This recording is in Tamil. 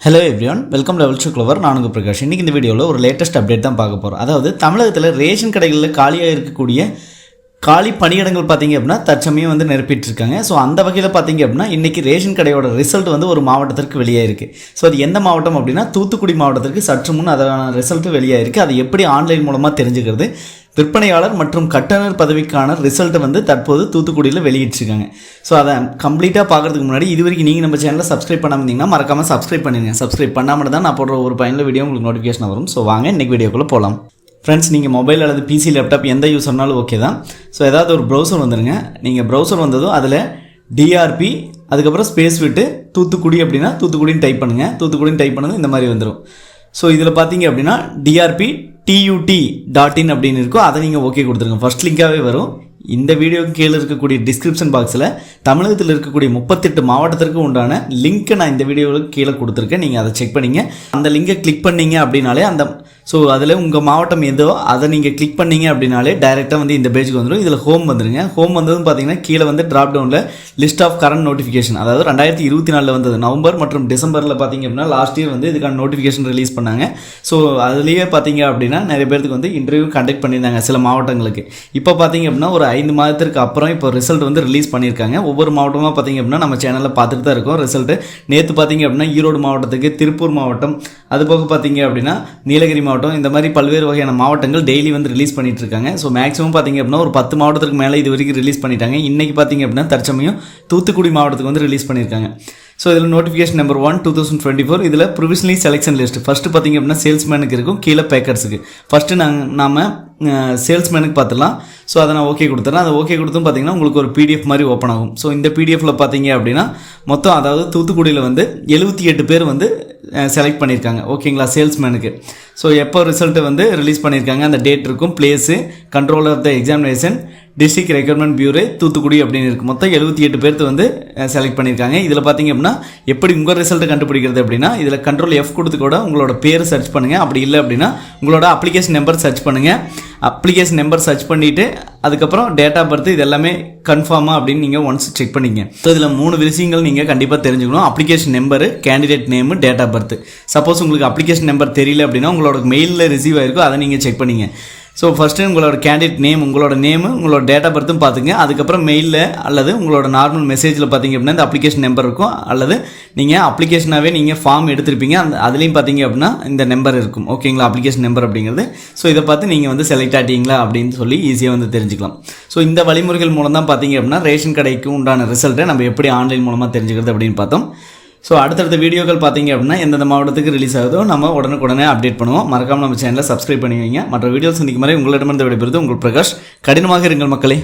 Hello everyone, welcome level to clover. நான் உங்கள் பிரகாஷ். இன்றைக்கி இந்த வீடியோவில் ஒரு லேட்டஸ்ட் அப்டேட் தான் பார்க்க போகிறோம். அதாவது தமிழகத்தில் ரேஷன் கடைகளில் காலியாக இருக்கக்கூடிய காலி பணியிடங்கள் பார்த்திங்க அப்படின்னா தற்சமயம் வந்து நிரப்பிட்டு இருக்காங்க. ஸோ அந்த வகையில் பார்த்திங்க அப்படின்னா இன்றைக்கி ரேஷன் கடையோட ரிசல்ட் வந்து ஒரு மாவட்டத்திற்கு வெளியாயிருக்கு. ஸோ அது எந்த மாவட்டம் அப்படின்னா தூத்துக்குடி மாவட்டத்திற்கு சற்று முன் அதற்கான ரிசல்ட்டு வெளியாயிருக்கு. அது எப்படி ஆன்லைன் மூலமாக தெரிஞ்சுக்கிறது, விற்பனையாளர் மற்றும் கட்டணர் பதவிக்கான ரிசல்ட்டை வந்து தற்போது தூத்துக்குடியில் வெளியிட்டிருக்காங்க. ஸோ அதை கம்ப்ளீட்டாக பார்க்குறதுக்கு முன்னாடி இது வரைக்கும் நீங்கள் நம்ம சேனலில் சப்ஸ்கிரைப் பண்ணாமல் இருந்தீங்கன்னா மறக்காமல் சப்ஸ்கிரைப் பண்ணிடுங்க. சப்ஸ்கிரைப் பண்ணாமல் தான் நான் போடுற ஒரு பயனுள்ள வீடியோ உங்களுக்கு நோட்டிஃபிகேஷன் வரும். ஸோ வாங்க இன்றைக்கி வீடியோக்குள்ளே போகலாம். ஃப்ரெண்ட்ஸ், நீங்கள் மொபைல் அல்லது பிசி, லேப்டாப் எந்த யூஸர்னாலும் ஓகே தான். ஸோ ஏதாவது ஒரு ப்ரௌசர் வந்துடுங்க. நீங்கள் ப்ரௌசர் வந்ததும் அதில் டிஆர்பி அதுக்கப்புறம் ஸ்பேஸ் விட்டு தூத்துக்குடி அப்படின்னா தூத்துக்குடின்னு டைப் பண்ணுங்கள். தூத்துக்குடின்னு டைப் பண்ணது இந்த மாதிரி வந்துடும். ஸோ இதில் பார்த்தீங்க அப்படின்னா டிஆர்பி TUT.in அப்படின்னு இருக்கும். அதை நீங்கள் ஓகே கொடுத்துருங்க. ஃபர்ஸ்ட் லிங்காகவே வரும். இந்த வீடியோக்கு கீழே இருக்கக்கூடிய டிஸ்கிரிப்ஷன் பாக்ஸில் தமிழகத்தில் இருக்கக்கூடிய 38 மாவட்டத்திற்கு உண்டான லிங்க்கை நான் இந்த வீடியோவுக்கு கீழே கொடுத்துருக்கேன். நீங்கள் அதை செக் பண்ணிங்க. அந்த லிங்கை கிளிக் பண்ணிங்க அப்படின்னாலே ஸோ அதில் உங்கள் மாவட்டம் எதோ அதை நீங்கள் கிளிக் பண்ணிங்க அப்படின்னாலே டைரெக்டாக வந்து இந்த பேஜுக்கு வந்துடும். இதில் ஹோம் வந்துடுங்க. ஹோம் வந்ததுன்னு பார்த்தீங்கன்னா கீழே வந்து ட்ராப் டவுனில் லிஸ்ட் ஆஃப் கரண்ட் நோட்டிஃபிகேஷன், அதாவது 2024 வந்தது நவம்பர் மற்றும் டிசம்பரில் பார்த்தீங்க அப்படின்னா லாஸ்ட் இயர் வந்து இதுக்கான நோட்டிஃபிகேஷன் ரிலீஸ் பண்ணாங்க. ஸோ அதுலேயே பார்த்தீங்க அப்படின்னா நிறைய பேருக்கு வந்து இன்டர்வியூ கண்டக்ட் பண்ணியிருந்தாங்க சில மாவட்டங்களுக்கு. இப்போ பார்த்தீங்க அப்படின்னா ஒரு 5 மாதத்திற்கு அப்புறம் இப்போ ரிசல்ட் வந்து ரிலீஸ் பண்ணியிருக்காங்க. ஒவ்வொரு மாவட்டமாக பார்த்தீங்க அப்படின்னா நம்ம சேனலில் பார்த்துட்டு தான் இருக்கோம் ரிசல்ட்டு. நேற்று பார்த்தீங்க அப்படின்னா ஈரோடு மாவட்டத்துக்கு, திருப்பூர் மாவட்டம், அதுபோக பார்த்தீங்க அப்படின்னா நீலகிரி மாவட்டம், இந்த மாதிரி பல்வேறு வகையான மாவட்டங்கள் டெய்லி வந்து ரிலீஸ் பண்ணிட்டு இருக்காங்க. ஸோ மேக்ஸிமம் பார்த்தீங்க அப்படின்னா ஒரு 10 மாவட்டத்துக்கு மேலே இது வரைக்கும் ரிலீஸ் பண்ணிட்டாங்க. இன்றைக்கி பார்த்தீங்க அப்படின்னா தற்சமயம் தூத்துக்குடி மாவட்டத்துக்கு வந்து ரிலீஸ் பண்ணியிருக்காங்க. ஸோ இதில் நோட்டிஃபிகேஷன் நம்பர் 1 2024. இதில் ப்ரொவிஷனலி செலெக்ஷன் லிஸ்ட் ஃபஸ்ட்டு பார்த்தீங்க அப்படின்னா சேல்ஸ்மேனுக்கு இருக்கும், கீழே பேக்கர்ஸுக்கு. ஃபஸ்ட்டு நாம் சேல்ஸ்மேனுக்கு பார்த்துலாம். ஸோ அதை நான் ஓகே கொடுத்துறேன். அதை ஓகே கொடுத்தும் பார்த்தீங்கன்னா உங்களுக்கு ஒரு பிடிஎஃப் மாதிரி ஓப்பன் ஆகும். ஸோ இந்த பிடிஎஃப்பில் பார்த்தீங்க அப்படின்னா மொத்தம் அதாவது தூத்துக்குடியில் வந்து 78 பேர் வந்து செலக்ட் பண்ணியிருக்காங்க. ஓகேங்களா, சேல்ஸ்மேனுக்கு. ஸோ எப்போ ரிசல்ட்டு வந்து ரிலீஸ் பண்ணியிருக்காங்க, அந்த டேட் இருக்கும், place, control of the examination, district recruitment bureau Thoothukudi அப்படின்னு இருக்குது. மொத்தம் 78 பேர்த்து வந்து செலக்ட் பண்ணியிருக்காங்க. இதில் பார்த்தீங்க அப்படின்னா எப்படி உங்கள் ரிசல்ட்டை கண்டுபிடிக்கிறது அப்படின்னா இதில் கண்ட்ரோல் F கொடுத்து கூட உங்களோட பேர் சர்ச் பண்ணுங்கள். அப்படி இல்லை அப்படின்னா உங்களோட அப்ளிகேஷன் நம்பர் சர்ச் பண்ணுங்கள். அப்ளிகேஷன் நம்பர் சர்ச் பண்ணிவிட்டு அதுக்கப்புறம் டேட் ஆஃப் பர்த் இது எல்லாமே கன்ஃபார்மாக அப்படின்னு நீங்கள் ஒன்ஸ் செக் பண்ணிங்க. ஸோ இதில் 3 விஷயங்கள் நீங்கள் கண்டிப்பாக தெரிஞ்சுக்கணும். Application number, candidate name, date of birth. Suppose உங்களுக்கு அப்ளிகேஷன் நம்பர் தெரியல அப்படின்னா உங்களோட மெயிலில் ரிசீவ் ஆகிருக்கும், அதை நீங்கள் செக் பண்ணிங்க. ஸோ ஃபஸ்ட்டு உங்களோட கேண்டிடேட் நேம், உங்களோட நேமு, உங்களோட டேட் ஆஃப் பர்த்தும் பார்த்துங்க. அதுக்கப்புறம் மெயிலில் அல்லது உங்களோட நார்மல் மெசேஜில் பார்த்தீங்க அப்படின்னா இந்த அப்ளிகேஷன் நம்பர் இருக்கும், அல்லது நீங்கள் அப்ளிகேஷனாகவே நீங்கள் ஃபார்ம் எடுத்திருப்பீங்க, அதுலேயும் பார்த்தீங்க அப்படின்னா இந்த நம்பர் இருக்கும். ஓகேங்களா, அப்ளிகேஷன் நம்பர் அப்படிங்கிறது. ஸோ இதை பார்த்து நீங்கள் வந்து செலக்ட் ஆகிட்டீங்களா அப்படின்னு சொல்லி ஈஸியாக வந்து தெரிஞ்சுக்கலாம். ஸோ இந்த வழிமுறைகள் மூலம் தான் பார்த்தீங்க அப்படின்னா ரேஷன் கடைக்கு உண்டான ரிசல்ட்டை நம்ம எப்படி ஆன்லைன் மூலமாக தெரிஞ்சுக்கிறது அப்படின்னு பார்த்தோம். ஸோ அடுத்தடுத்த வீடியோக்கள் பார்த்தீங்க அப்படின்னா எந்தெந்த மாவட்டத்துக்கு ரிலீஸ் ஆகுதோ நம்ம உடனே அப்டேட் பண்ணுவோம். மறக்காமல் நம்ம சேனலை சப்ஸ்கிரைப் பண்ணி வைங்க. மற்ற வீடியோஸ் சந்திக்கும் வரை உங்களிடமிருந்து விடைபெறுவது உங்கள் பிரகாஷ். கடினமாக இருங்கள் மக்களே.